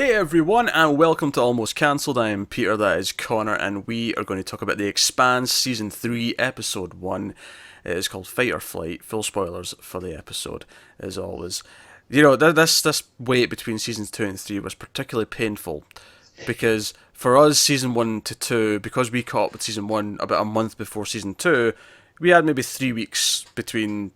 Hey everyone, and welcome to Almost Cancelled. I am Peter, that is Connor, and we are going to talk about The Expanse Season 3, Episode 1. It is called Fight or Flight. Full spoilers for the episode, as always. You know, this wait between Seasons 2 and 3 was particularly painful, because for us, Season 1 to 2, because we caught up with Season 1 about a month before Season 2, we had maybe 3 weeks between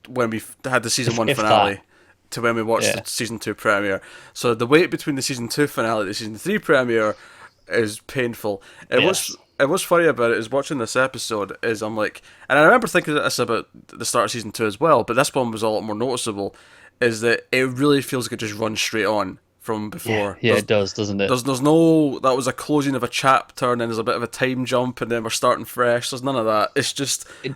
when we had the Season 1 If finale that. to when we watched Yeah. the season 2 premiere. So the wait between the season 2 finale and the season 3 premiere is painful. Yes. And what's funny about it is watching this episode is I'm like, and I remember thinking this about the start of season 2 as well, but this one was a lot more noticeable, is that it really feels like it just runs straight on from Yeah. before. Yeah. It does, doesn't it? There's no, that was a closing of a chapter and then there's a bit of a time jump and then we're starting fresh. There's none of that. It's just, It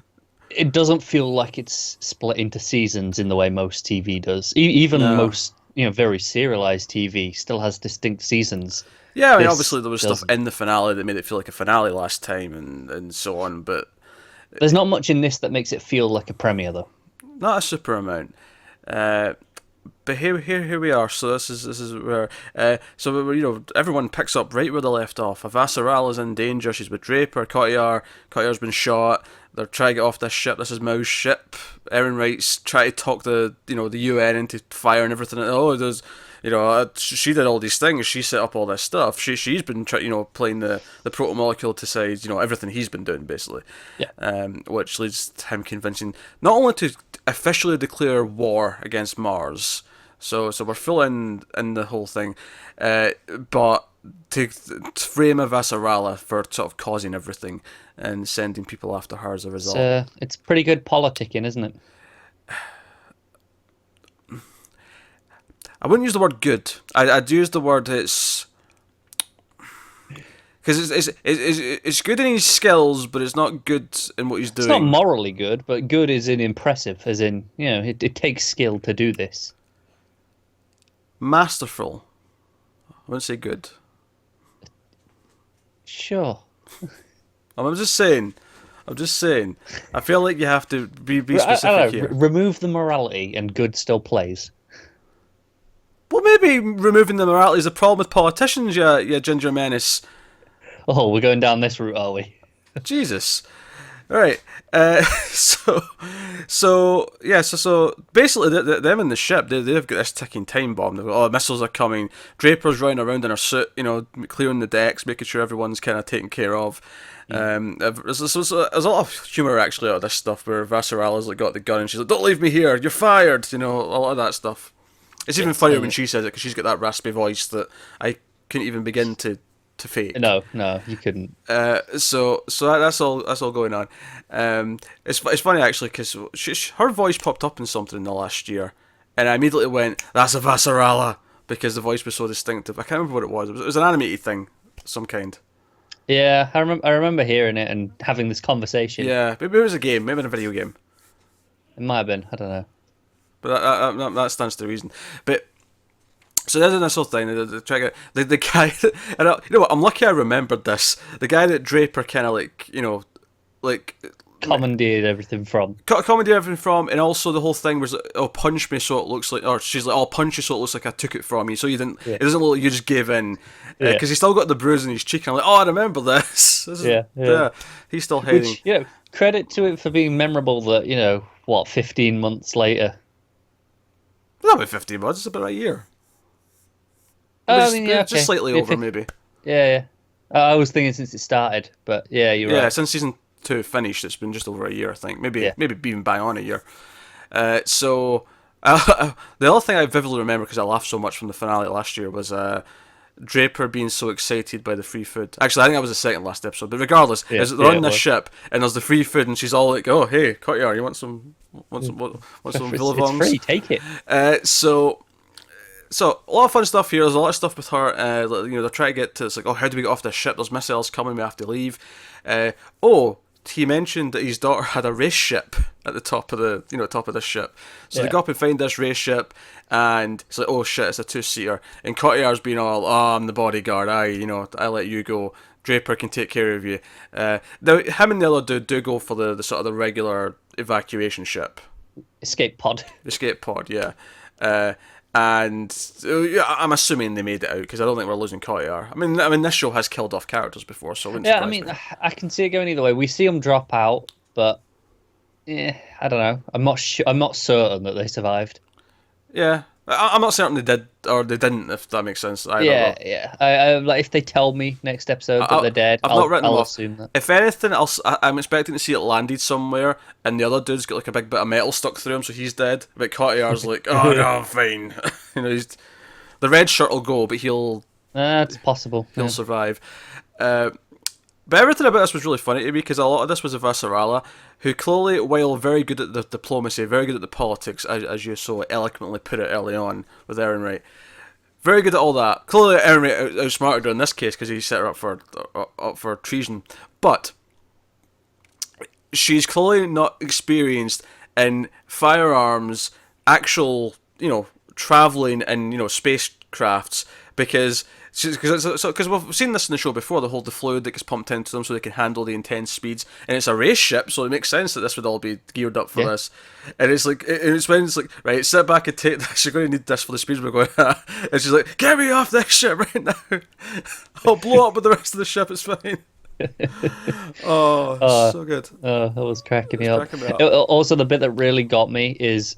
it doesn't feel like it's split into seasons in the way most TV does. Even no. most very serialized TV still has distinct seasons. Yeah, I mean, This obviously there was stuff doesn't. in the finale that made it feel like a finale last time and so on, but There's not much in this that makes it feel like a premiere, though. not a super amount. Uh, but here we are. So this is where everyone picks up right where they left off. Avasarala's in danger. She's with Draper. Cotillard's been shot. They're trying to get off this ship. This is Mau's ship. Erin Wright's trying to talk the UN into fire and everything. Oh, there's she did all these things. She set up all this stuff. She's been playing the proto molecule to say everything he's been doing basically. Yeah. Which leads to him convincing not only to officially declare war against Mars. So we're full in the whole thing, but to frame Avasarala for sort of causing everything and sending people after her as a It's result. it's pretty good politicking, isn't it? I wouldn't use the word good. I'd use the word it's because it's good in his skills, but it's not good in what he's It's not doing. morally good, but good is in impressive, as in it takes skill to do this. Masterful. I wouldn't say good. Sure. I'm just saying. I'm just saying. I feel like you have to be I specific don't know, here. remove the morality and good still plays. Well, maybe removing the morality is a problem with politicians, you ginger menace. Oh, we're going down this route, are we? Jesus. All right. So basically, them in the ship, they've got this ticking time bomb. They've got, oh, missiles are coming. Draper's running around in her suit, clearing the decks, making sure everyone's kind of taken care of. There's a lot of humour actually out of this stuff where Vasarala's like got the gun and she's like, "Don't leave me here, you're fired." A lot of that stuff. It's even funnier when she says it because she's got that raspy voice that I couldn't even begin to fake. No, you couldn't. That's all going on. It's funny actually because her voice popped up in something in the last year, and I immediately went, "That's a Avasarala," because the voice was so distinctive. I can't remember what it was. It was an animated thing, of some kind. Yeah, I remember hearing it and having this conversation. Yeah, maybe it was a game, maybe in a video game, It might have been. I don't know. but that stands to reason. But so they're doing this whole thing. They're trying to the guy, and you know what? I'm lucky I remembered this. The guy that Draper kind of like Commandeered everything from. comedy everything from, and also the whole thing was, oh, punch me so it looks like, or she's like, I'll punch you so it looks like I took it from you, so you didn't. Yeah. It doesn't look like you just gave in, Yeah. because he's still got the bruise in his cheek. And I'm like, oh, I remember this. Yeah. He's still hiding. Which, credit to it for being memorable that, 15 months later. Not about 15 months. It's about a year. I mean, yeah, Just okay. slightly over, maybe. Yeah. I was thinking since it started, but yeah, you're Yeah, right. since season 2 finished, it's been just over a year, I think. Maybe Yeah. maybe even bang on a year. So the other thing I vividly remember, because I laughed so much from the finale last year, was Draper being so excited by the free food. Actually, I think that was the second last episode. But regardless, Yeah, they're on it this was. ship and there's the free food, and she's all like, "Oh, hey, Cotillard, you want some It's villavongs?" free, take it. So a lot of fun stuff here. There's a lot of stuff with her. They're trying to get to. It's like, oh, how do we get off this ship? There's missiles coming. We have to leave. He mentioned that his daughter had a race ship at the top of the ship. So they Yeah. go up and find this race ship, and it's like, oh shit, it's a 2-seater. And Cotillard's being all, oh, I'm the bodyguard. I let you go. Draper can take care of you. Now him and the other dude do go for the sort of the regular evacuation ship. Escape pod. Escape pod, yeah. And yeah, I'm assuming they made it out because I don't think we're losing Cotillard. I mean, this show has killed off characters before, so it wouldn't Yeah, I surprise mean, me. I can see it going either way. We see them drop out, but I don't know. I'm not sure. I'm not certain that they survived. Yeah, I'm not certain they did or they didn't. If that makes sense, either. Yeah, But yeah. I like if they tell me next episode that they're dead, I've not written them I'll off. assume that. If anything, I'm expecting to see it landed somewhere, and the other dude's got like a big bit of metal stuck through him, so he's dead. But Cotillard's like, oh no, I'm fine. The red shirt will go, but It's possible. he'll survive. But everything about this was really funny to me because a lot of this was Avasarala, who clearly, while very good at the diplomacy, very good at the politics, as you so eloquently put it early on with Erin Wright, very good at all that. Clearly, Erin Wright outsmarted her in this case because he set her up for treason. But she's clearly not experienced in firearms, actual, traveling and spacecrafts because we've seen this in the show before, the fluid that gets pumped into them so they can handle the intense speeds, and it's a race ship, so it makes sense that this would all be geared up for this. And it's like it's when it's like, right, sit back and take this. You're going to need this for the speeds we're going at. And she's like, get me off this ship right now. I'll blow up with the rest of the ship. It's fine. So good. Oh, that was cracking me up. Also, the bit that really got me is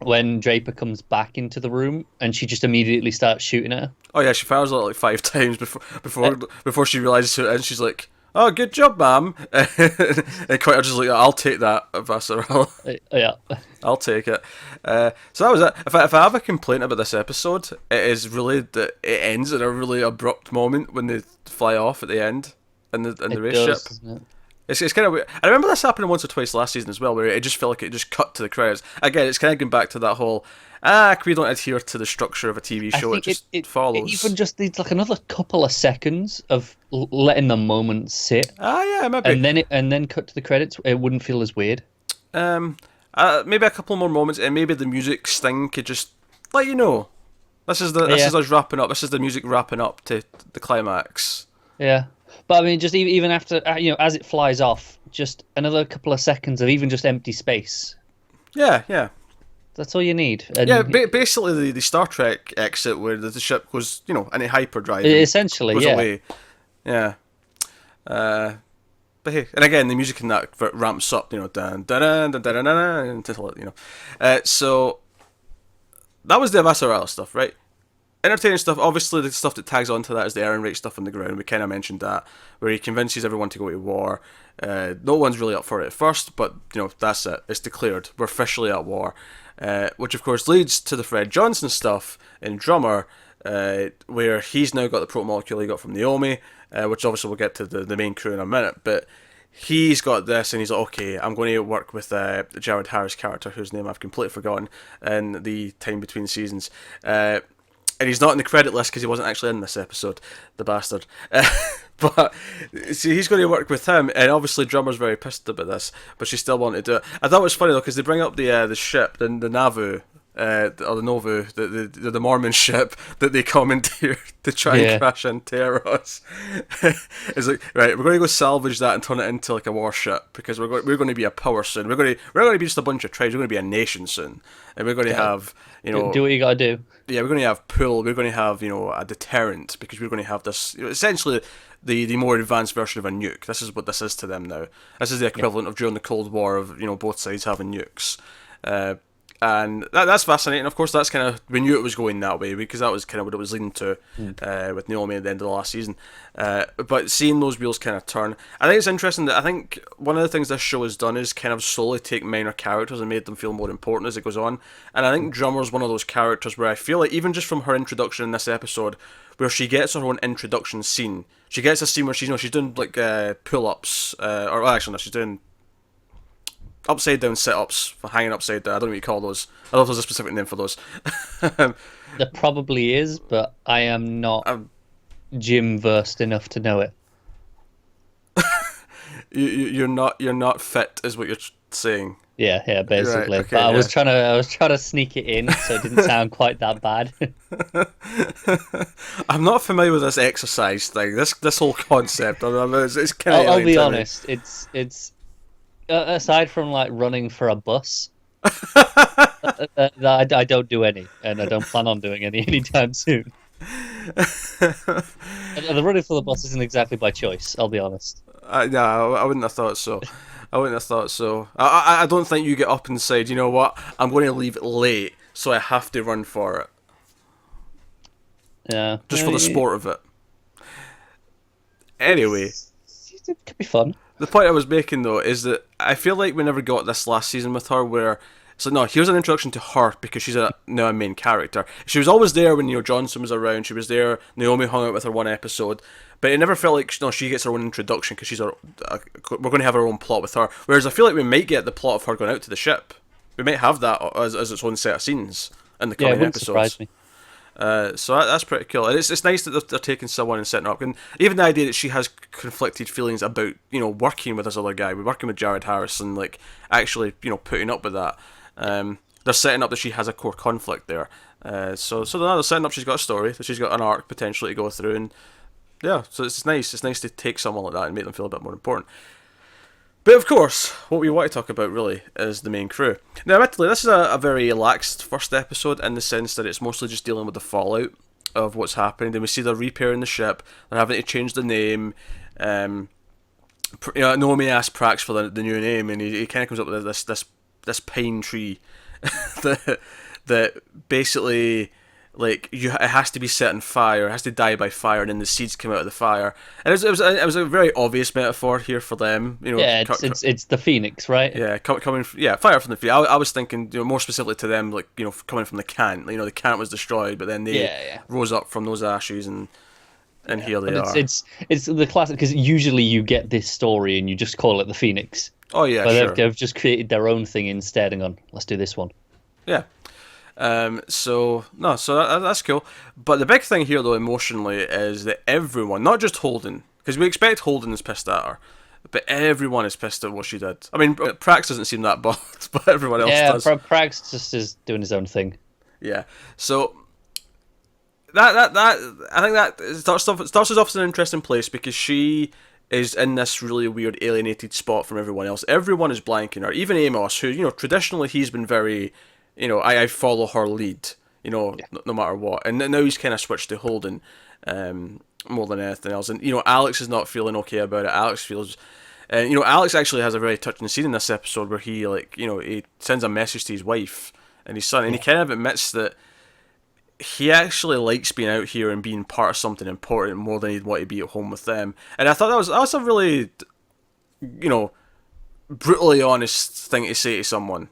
when Draper comes back into the room and she just immediately starts shooting at her. Oh yeah, she fires it like 5 times before she realizes who it is. She's like, "Oh, good job, ma'am." And quite just like, "I'll take that, Avasarala." Yeah, I'll take it. So that was it. If I have a complaint about this episode, it is really that it ends at a really abrupt moment when they fly off at the end in the race ship. It's kind of weird. I remember this happening once or twice last season as well, where it just felt like it just cut to the credits. Again, it's kind of going back to that whole, we don't adhere to the structure of a TV show, it just follows. It even just needs like another couple of seconds of letting the moment sit. Yeah, maybe. And then cut to the credits. It wouldn't feel as weird. Maybe a couple more moments, and maybe the music sting could just let you know. This is us wrapping up. This is the music wrapping up to the climax. Yeah. But I mean, just even after, as it flies off, just another couple of seconds of even just empty space. Yeah. That's all you need. And basically the Star Trek exit where the ship goes, in a hyperdrive. Essentially, goes yeah. Away. Yeah. But hey, and again, the music in that ramps up, dun dun dun dun dun dun, until so that was the Avasarala stuff, right? Entertaining stuff. Obviously, the stuff that tags onto that is the Erin Wright stuff on the ground. We kind of mentioned that, where he convinces everyone to go to war. No one's really up for it at first, but that's it. It's declared. We're officially at war, which of course leads to the Fred Johnson stuff in Drummer, where he's now got the proto-molecule he got from Naomi, which obviously we'll get to the main crew in a minute, but he's got this and he's like, okay, I'm going to work with Jared Harris' character, whose name I've completely forgotten in the time between seasons. And he's not in the credit list because he wasn't actually in this episode, the bastard. But see, he's going to work with him, and obviously Drummer's very pissed about this, but she still wanted to do it. I thought it was funny though because they bring up the ship, the Nauvoo, or the Novu, the Mormon ship that they commandeered to try and crash into Eros. It's like, right, we're going to go salvage that and turn it into like a warship because we're going to be a power soon. We're going to be just a bunch of tribes. We're going to be a nation soon, and we're going to have do what you got to do. Yeah, we're going to have pull. We're going to have a deterrent because we're going to have this essentially the more advanced version of a nuke. This is what this is to them now. This is the equivalent of during the Cold War of both sides having nukes. And that's fascinating. Of course, that's kind of, we knew it was going that way because that was kind of what it was leading to with Naomi at the end of the last season. But seeing those wheels kind of turn, I think it's interesting that I think one of the things this show has done is kind of slowly take minor characters and made them feel more important as it goes on. And I think Drummer's one of those characters where I feel like even just from her introduction in this episode, where she gets her own introduction scene, she gets a scene where she's doing like pull-ups, or actually no, she's doing upside down sit-ups for hanging upside down. I don't know what you call those. I don't know if there's a specific name for those. There probably is, but I am not gym versed enough to know it. You're not fit, is what you're saying. Yeah, basically. Right, okay, but I was trying to sneak it in so it didn't sound quite that bad. I'm not familiar with this exercise thing. This whole concept. It's kind of. I'll be honest. It's aside from like running for a bus, I don't do any, and I don't plan on doing any anytime soon. And the running for the bus isn't exactly by choice, I'll be honest. No, I wouldn't have thought so. I wouldn't have thought so. I don't think you get up and said, you know what, I'm going to leave it late, so I have to run for it. Yeah, Just for the sport of it. Anyway, it could be fun. The point I was making, though, is that I feel like we never got this last season with her where it's like, no, here's an introduction to her because she's now a main character. She was always there when Neil Johnson was around. She was there. Naomi hung out with her one episode. But it never felt like, no, she gets her own introduction because we're going to have our own plot with her. Whereas I feel like we might get the plot of her going out to the ship. We might have that as its own set of scenes in the coming episodes. Surprise me. So that's pretty cool, and it's nice that they're taking someone and setting her up, and even the idea that she has conflicted feelings about working with this other guy, we're working with Jared Harrison, like actually putting up with that. They're setting up that she has a core conflict there. So now they're setting up she's got a story, that she's got an arc potentially to go through, and yeah, so it's nice. It's nice to take someone like that and make them feel a bit more important. But of course, what we want to talk about really is the main crew. Now, admittedly, this is a very relaxed first episode in the sense that it's mostly just dealing with the fallout of what's happened. And we see they're repairing the ship, they're having to change the name. Naomi asks Prax for the new name, and he kind of comes up with this pine tree that basically, like, it has to be set on fire, it has to die by fire, and then the seeds come out of the fire. And it was a very obvious metaphor here for them. Yeah, it's the phoenix, right? Yeah, coming fire from the phoenix. I was thinking, more specifically to them, like, coming from the Cant. The Cant was destroyed, but then they rose up from those ashes, and here they are. It's the classic, because usually you get this story and you just call it the Phoenix. Oh yeah, but sure. They've just created their own thing instead, and gone, let's do this one. Yeah. So that's cool. But the big thing here, though, emotionally, is that everyone, not just Holden, because we expect Holden is pissed at her, but everyone is pissed at what she did. I mean, Prax doesn't seem that bothered, but everyone else does. Yeah, Prax just is doing his own thing. Yeah. So that I think that starts us off in an interesting place because she is in this really weird alienated spot from everyone else. Everyone is blanking her. Even Amos, who traditionally he's been very, I follow her lead, no matter what. And now he's kind of switched to Holden more than anything else. And Alex is not feeling okay about it. Alex feels. Alex actually has a very touching scene in this episode where he he sends a message to his wife and his son, and he kind of admits that he actually likes being out here and being part of something important more than he'd want to be at home with them. And I thought that was a really, brutally honest thing to say to someone.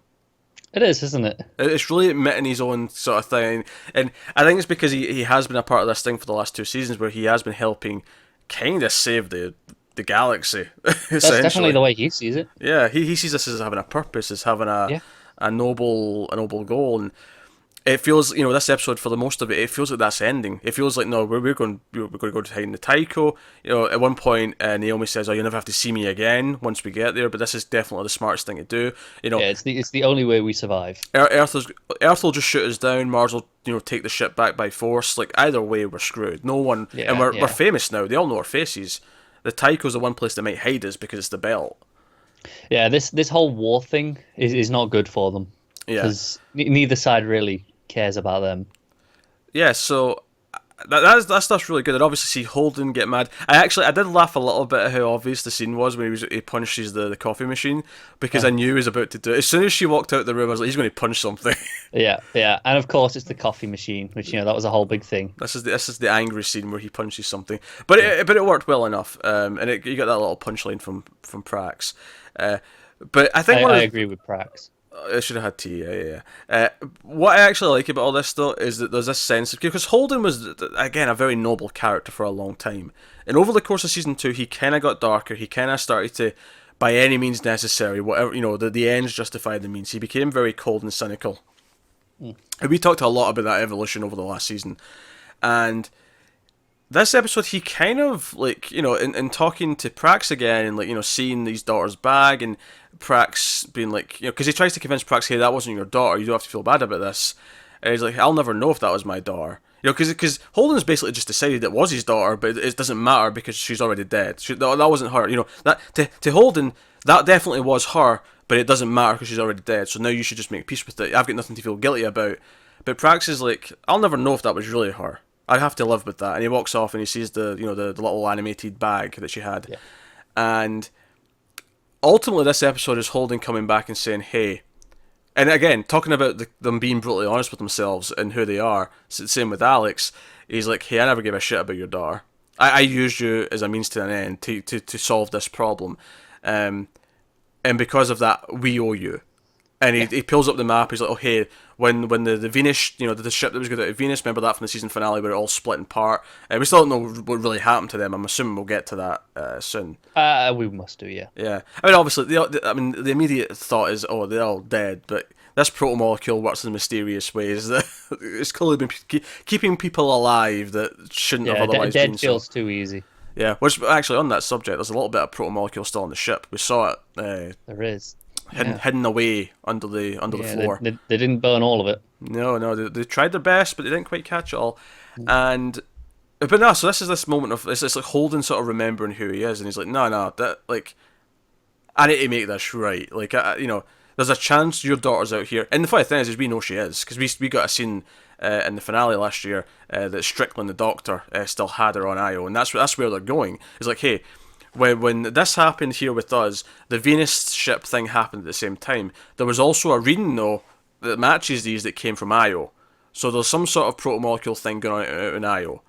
It is, isn't it? It's really admitting his own sort of thing. And I think it's because he has been a part of this thing for the last 2 seasons where he has been helping kind of save the galaxy. That's definitely the way he sees it. Yeah, he sees this as having a purpose, as having a noble goal. And it feels, this episode, for the most of it, it feels like that's ending. It feels like, no, we're going to go to hide in the Tycho. At one point, Naomi says, "Oh, you'll never have to see me again once we get there." But this is definitely the smartest thing to do. It's the only way we survive. Earth will just shoot us down. Mars will, take the ship back by force. Like, either way, we're screwed. No one, and we're famous now. They all know our faces. The Tycho's the one place that might hide us because it's the belt. Yeah, this whole war thing is not good for them. Yeah, because neither side really cares about them. Yeah, so that stuff's really good. And obviously see Holden get mad. I did laugh a little bit at how obvious the scene was when he punches the coffee machine, because I knew he was about to do it. As soon as she walked out the room, I was like, he's going to punch something. Yeah, and of course it's the coffee machine, which that was a whole big thing. This is the angry scene where he punches something, but it worked well enough. And you got that little punchline from Prax. But I think I agree with Prax. I should have had tea, yeah. What I actually like about all this, though, is that there's this sense of, because Holden was, again, a very noble character for a long time, and over the course of season 2, he kind of got darker. He kind of started to, by any means necessary, whatever, the ends justify the means. He became very cold and cynical. And we talked a lot about that evolution over the last season, and this episode, he kind of, like, in talking to Prax again, and, like, seeing these daughters back, and Prax being like, because he tries to convince Prax, hey, that wasn't your daughter, you don't have to feel bad about this. And he's like, I'll never know if that was my daughter. Because Holden's basically just decided it was his daughter, but it doesn't matter because she's already dead. That wasn't her. That to Holden, that definitely was her, but it doesn't matter because she's already dead. So now you should just make peace with it. I've got nothing to feel guilty about. But Prax is like, I'll never know if that was really her. I'd have to live with that. And he walks off and he sees the little animated bag that she had, and ultimately this episode is Holden coming back and saying, hey. And again, talking about them being brutally honest with themselves and who they are. Same with Alex. He's like, hey, I never gave a shit about your daughter. I used you as a means to an end to solve this problem. And because of that, we owe you. And he pulls up the map. He's like, oh, hey, when the Venus, the ship that was going out of Venus, remember that from the season finale where it all split apart? We still don't know what really happened to them. I'm assuming we'll get to that soon. We must do, yeah. Yeah. I mean, obviously, the immediate thought is, oh, they're all dead, but this proto-molecule works in mysterious ways that it's clearly been keeping people alive that shouldn't have otherwise been. Dead feels too easy. Yeah, which actually on that subject, there's a little bit of proto-molecule still on the ship. We saw it. There is. Hidden away under the floor. They didn't burn all of it. No, they tried their best, but they didn't quite catch it all. But no, so this moment of it's like Holden sort of remembering who he is, and he's like, no, that like, I need to make this right. Like, there's a chance your daughter's out here, and the funny thing is we know she is because we got a scene in the finale last year that Strickland the Doctor still had her on Io, and that's where they're going. It's like, hey. When this happened here with us, the Venus ship thing happened at the same time. There was also a reading, though, that matches these that came from Io. So there's some sort of proto-molecule thing going on out in Io.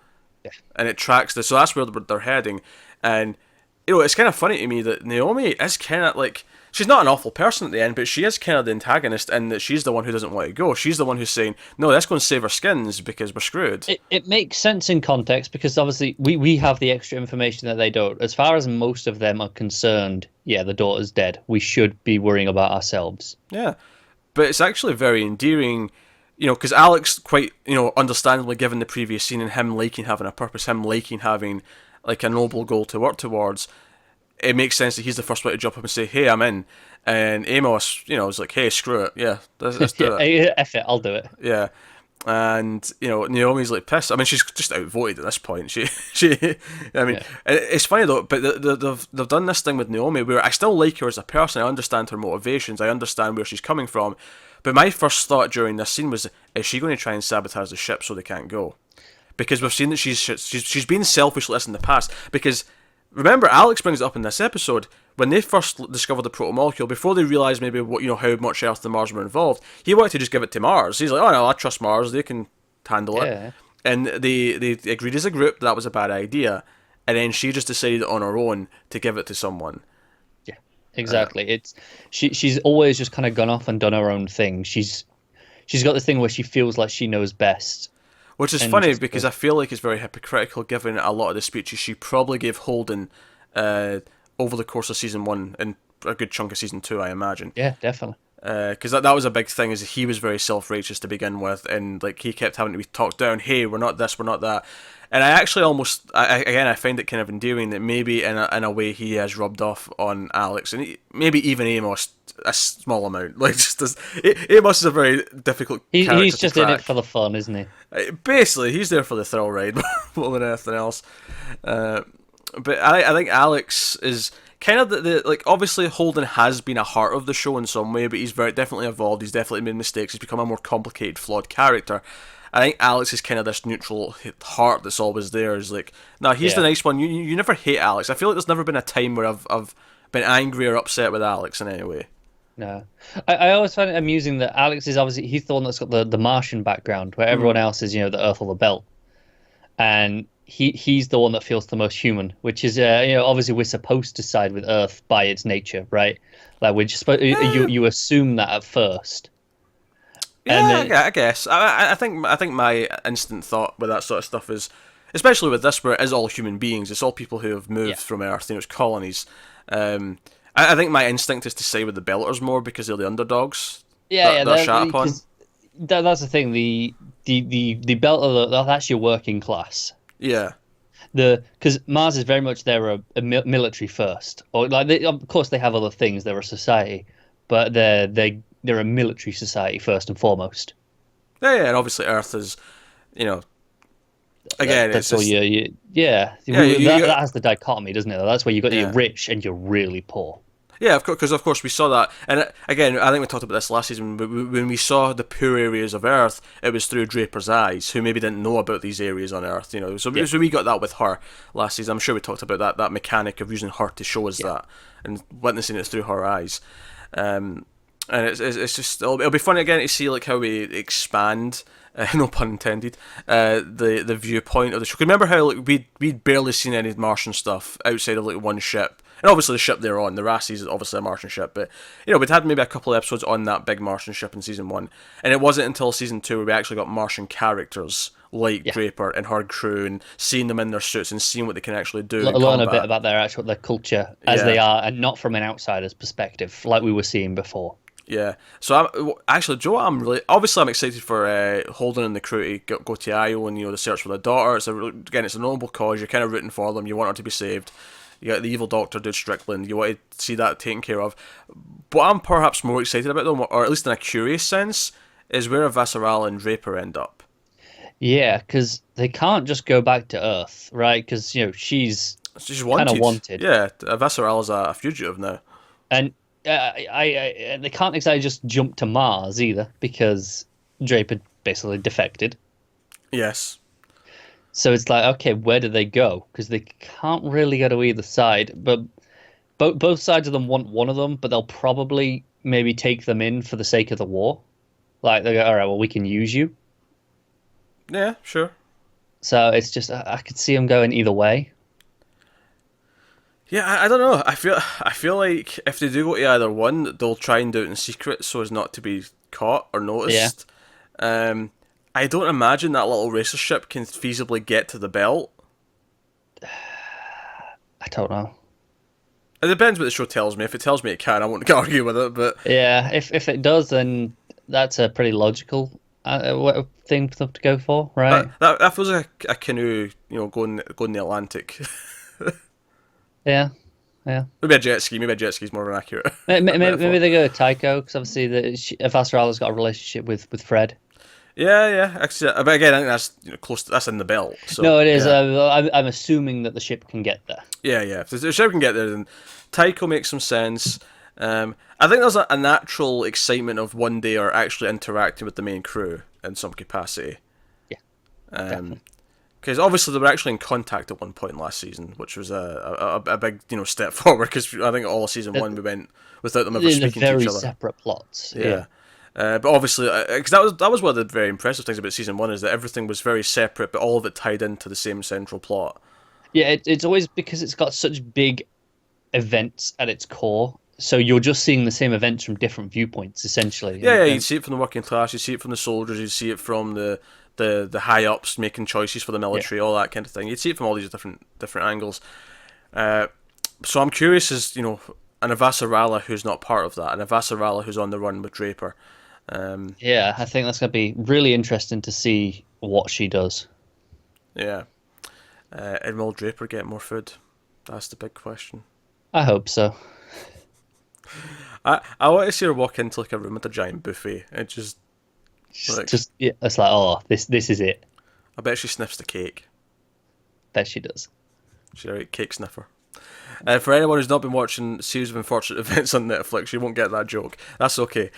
Yeah. And it tracks this. So that's where they're heading. And, it's kind of funny to me that Naomi is kind of like... She's not an awful person at the end, but she is kind of the antagonist in that she's the one who doesn't want to go. She's the one who's saying, no, let's go and save our skins because we're screwed. It makes sense in context because obviously we have the extra information that they don't. As far as most of them are concerned, yeah, the daughter's dead. We should be worrying about ourselves. Yeah, but it's actually very endearing, because Alex quite, understandably given the previous scene and him liking having a purpose, him liking having like a noble goal to work towards, it makes sense that he's the first one to jump up and say, hey, I'm in. And Amos, is like, hey, screw it. Yeah, let's do it. F it, I'll do it. Yeah. And, Naomi's like pissed. I mean, she's just outvoted at this point. It's funny though, but they've done this thing with Naomi where I still like her as a person. I understand her motivations. I understand where she's coming from. But my first thought during this scene was, is she going to try and sabotage the ship so they can't go? Because we've seen that she's been selfish like this in the past. Because... Remember, Alex brings it up in this episode when they first discovered the proto-molecule. Before they realised maybe what how much Earth and Mars were involved, he wanted to just give it to Mars. He's like, oh no, I trust Mars; they can handle it. And they agreed as a group that was a bad idea, and then she just decided on her own to give it to someone. Yeah, exactly. She's always just kind of gone off and done her own thing. She's got this thing where she feels like she knows best. Which is funny because I feel like it's very hypocritical given a lot of the speeches she probably gave Holden over the course of season 1 and a good chunk of season 2, I imagine. Yeah, definitely. Because that was a big thing, is he was very self-righteous to begin with, and like he kept having to be talked down, hey, we're not this, we're not that. And I actually I find it kind of endearing that maybe in a way he has rubbed off on Alex, and maybe even Amos a small amount. Like Amos is a very difficult character he's just to crack. In it for the fun, isn't he? Basically, he's there for the thrill ride more than anything else. But I think Alex is kind of the like, obviously Holden has been a heart of the show in some way, but he's very definitely evolved. He's definitely made mistakes. He's become a more complicated, flawed character. I think Alex is kind of this neutral heart that's always there. Is like, no, he's the nice one. You never hate Alex. I feel like there's never been a time where I've been angry or upset with Alex in any way. No, I always find it amusing that Alex is obviously, he's the one that's got the Martian background, where everyone else is, the Earth or the Belt, and he's the one that feels the most human, which is obviously we're supposed to side with Earth by its nature, right? Like we're just you assume that at first. Yeah, I guess. I think my instant thought with that sort of stuff is, especially with this, where it is all human beings, it's all people who have moved from Earth, it's colonies. I think my instinct is to side with the Belters more because they're the underdogs. They're shat upon. That's the thing. The Belter, that's your working class. Yeah. Because Mars is very much they're a military first, or like of course they have other things. They're a society, but they're a military society first and foremost. Yeah, and obviously Earth is, again, that's it's all just, that has the dichotomy, doesn't it? That's where you got you're rich and you're really poor. Yeah, of course, because of course we saw that, and again, I think we talked about this last season. When we saw the poor areas of Earth, it was through Draper's eyes, who maybe didn't know about these areas on Earth. Yeah. So we got that with her last season. I'm sure we talked about that mechanic of using her to show us that and witnessing it through her eyes. And it's just it'll be funny again to see like how we expand. No pun intended. The viewpoint of the show. 'Cause remember how like we'd barely seen any Martian stuff outside of like one ship, and obviously the ship they're on, the Rassies, is obviously a Martian ship. But we'd had maybe a couple of episodes on that big Martian ship in season 1, and it wasn't until season 2 where we actually got Martian characters like Draper and her crew, and seeing them in their suits and seeing what they can actually do. Learn a bit about their culture as they are, and not from an outsider's perspective, like we were seeing before. Yeah, so actually, Joe, I'm excited for Holden and the crew to go to Io and the search for their daughter. It's a noble cause. You're kind of rooting for them. You want her to be saved. You got the evil doctor, dude Strickland. You want to see that taken care of. But I'm perhaps more excited about them, or at least in a curious sense, is where Avasarala and Draper end up. Yeah, because they can't just go back to Earth, right? Because she's kind of wanted. Yeah, Avasarala's a fugitive now. And they can't exactly just jump to Mars either, because Draper basically defected. Yes. So it's like, okay, where do they go? Because they can't really go to either side. But both sides of them want one of them, but they'll probably maybe take them in for the sake of the war. Like, they go, all right, well, we can use you. Yeah, sure. So it's just, I could see them going either way. Yeah, I don't know. I feel like if they do go to either one, they'll try and do it in secret so as not to be caught or noticed. Yeah. I don't imagine that little racer ship can feasibly get to the belt. I don't know. It depends what the show tells me. If it tells me it can, I won't argue with it. But yeah, if it does, then that's a pretty logical thing for them to go for, right? That feels like a canoe, going the Atlantic. Yeah. Maybe a jet ski. Maybe a jet ski is more accurate. Maybe they go to Tycho, because obviously Avasarala's got a relationship with Fred. Yeah. Actually, but again, I think that's close. That's in the belt. So, no, it is. Yeah. I'm assuming that the ship can get there. Yeah. If the ship can get there, then Tycho makes some sense. I think there's a natural excitement of one day or actually interacting with the main crew in some capacity. Yeah. Because obviously they were actually in contact at one point last season, which was a big step forward. Because I think all of season 1 we went without them ever speaking to each other. Very separate plots. Yeah. But obviously, because that was one of the very impressive things about season 1 is that everything was very separate, but all of it tied into the same central plot. Yeah, it's always because it's got such big events at its core. So you're just seeing the same events from different viewpoints, essentially. Yeah, you see it from the working class, you see it from the soldiers, you see it from the high ups making choices for the military, all that kind of thing. You'd see it from all these different angles. So I'm curious, as an Avasarala who's not part of that, an Avasarala who's on the run with Draper. Yeah, I think that's going to be really interesting to see what she does. Yeah. And will Draper get more food? That's the big question. I hope so. I want to see her walk into like a room with a giant buffet and just yeah, it's like, oh, this is it. I bet she sniffs the cake. Bet she does. She's a right cake sniffer. For anyone who's not been watching Series of Unfortunate Events on Netflix, you won't get that joke. That's okay.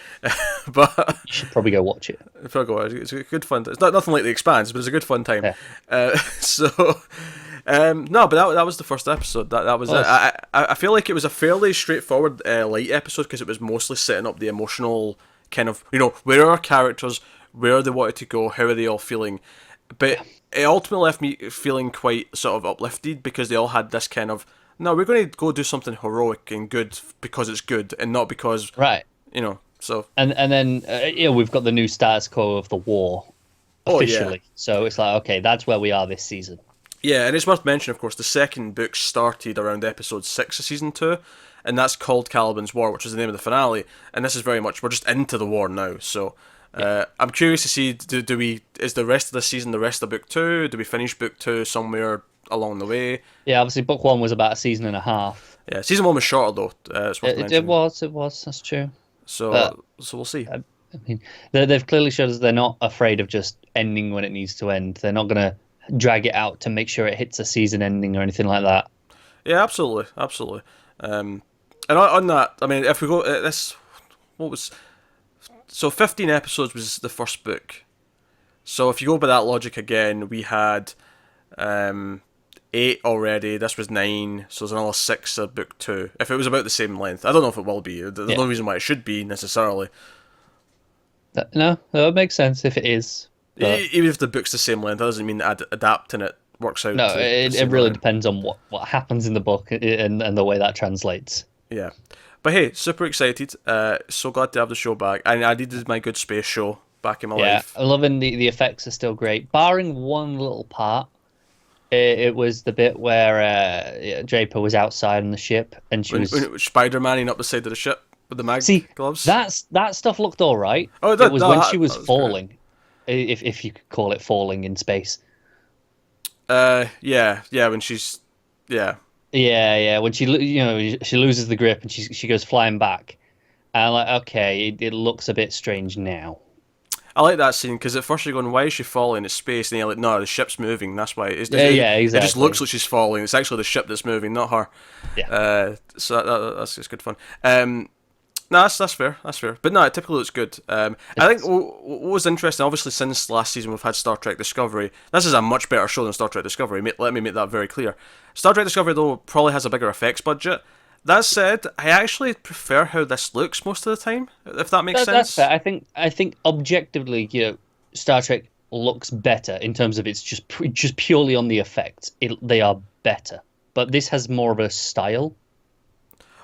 But you should probably go watch it. It's a good fun. It's not nothing like The Expanse, but it's a good fun time. Yeah. No, but that was the first episode. That was it. I feel like it was a fairly straightforward light episode because it was mostly setting up the emotional kind of where are our characters, where they wanted to go, how are they all feeling, but it ultimately left me feeling quite sort of uplifted because they all had this kind of, no, we're going to go do something heroic and good because it's good and not because right. So and then we've got the new status quo of the war officially. Yeah. So it's like, okay, that's where we are this season. Yeah, and it's worth mentioning, of course, the second book started around episode 6 of season 2, and that's called Caliban's War, which is the name of the finale. And this is very much, we're just into the war now. So I'm curious to see, is the rest of the season the rest of book 2? Do we finish book 2 somewhere along the way? Yeah, obviously book 1 was about a season and a half. Yeah, season 1 was shorter though. It's worth mentioning. It was. That's true. So we'll see. I mean, they've clearly showed us they're not afraid of just ending when it needs to end. They're not going to drag it out to make sure it hits a season ending or anything like that. Yeah, absolutely. And on that, I mean, if we go this, what was 15 episodes was the first book. So if you go by that logic again, we had 8 already. This was 9, so there's another 6 of book 2. If it was about the same length, I don't know if it will be. There's no reason why it should be necessarily. No, that would make sense if it is. But Even if the book's the same length, that doesn't mean adapting it works out. no, to it the really same depends on what happens in the book and the way that translates. Yeah. But hey, super excited. So glad to have the show back. I needed my good space show back in my life. I'm loving the effects are still great, barring one little part. It was the bit where Draper was outside on the ship and she was When Spider-Man up the side of the ship with the mag gloves. that stuff looked all right. Oh, it was when she was that was falling, if you could call it falling in space. Yeah, when she's Yeah, when she she loses the grip and she goes flying back, and I'm like, okay, it looks a bit strange now. I like that scene because at first you're going, why is she falling in space? And you're like, no, the ship's moving. That's why. Exactly. It just looks like she's falling. It's actually the ship that's moving, not her. Yeah. So that's just good fun. No, that's fair. That's fair. But no, it typically looks good. I think what was interesting, obviously, since last season we've had Star Trek Discovery. This is a much better show than Star Trek Discovery. Let me make that very clear. Star Trek Discovery, though, probably has a bigger effects budget. That said, I actually prefer how this looks most of the time, if that makes sense. That's fair. I think objectively, Star Trek looks better in terms of it's just purely on the effects. They are better, but this has more of a style.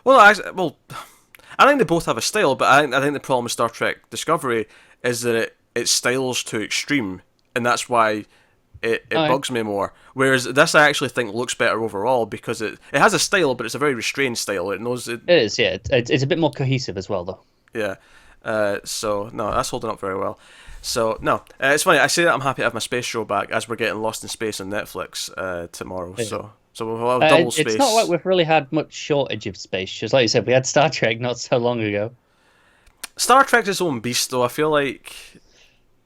Well, I think they both have a style, but I think the problem with Star Trek Discovery is that it styles to extreme, and that's why it bugs me more. Whereas this, I actually think looks better overall because it has a style, but it's a very restrained style. It knows it. It is, yeah. It's a bit more cohesive as well, though. Yeah. So no, that's holding up very well. So no, it's funny. I say that I'm happy to have my space show back as we're getting Lost in Space on Netflix tomorrow. Yeah. So we'll have double space. It's not like we've really had much shortage of space. Just like you said, we had Star Trek not so long ago. Star Trek's its own beast, though. I feel like.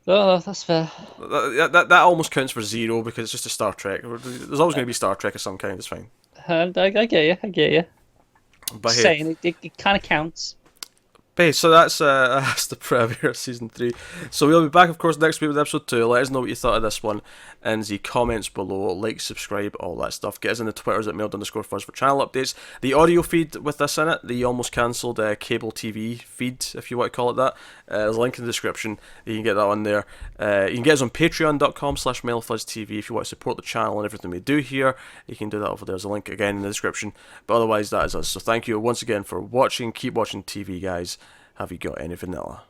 Oh, that's fair. That almost counts for 0 because it's just a Star Trek. There's always going to be Star Trek of some kind. It's fine. And I get you. But hey, saying it kind of counts. Hey, so that's the premiere of season 3. So we'll be back, of course, next week with episode 2. Let us know what you thought of this one in the comments below. Like, subscribe, all that stuff. Get us in the Twitters at mail_fuzz for channel updates. The audio feed with this in it, the almost cancelled cable TV feed, if you want to call it that. There's a link in the description. You can get that on there. You can get us on patreon.com/mailfuzztv if you want to support the channel and everything we do here. You can do that over there. There's a link again in the description. But otherwise, that is us. So thank you once again for watching. Keep watching TV, guys. Have you got any vanilla?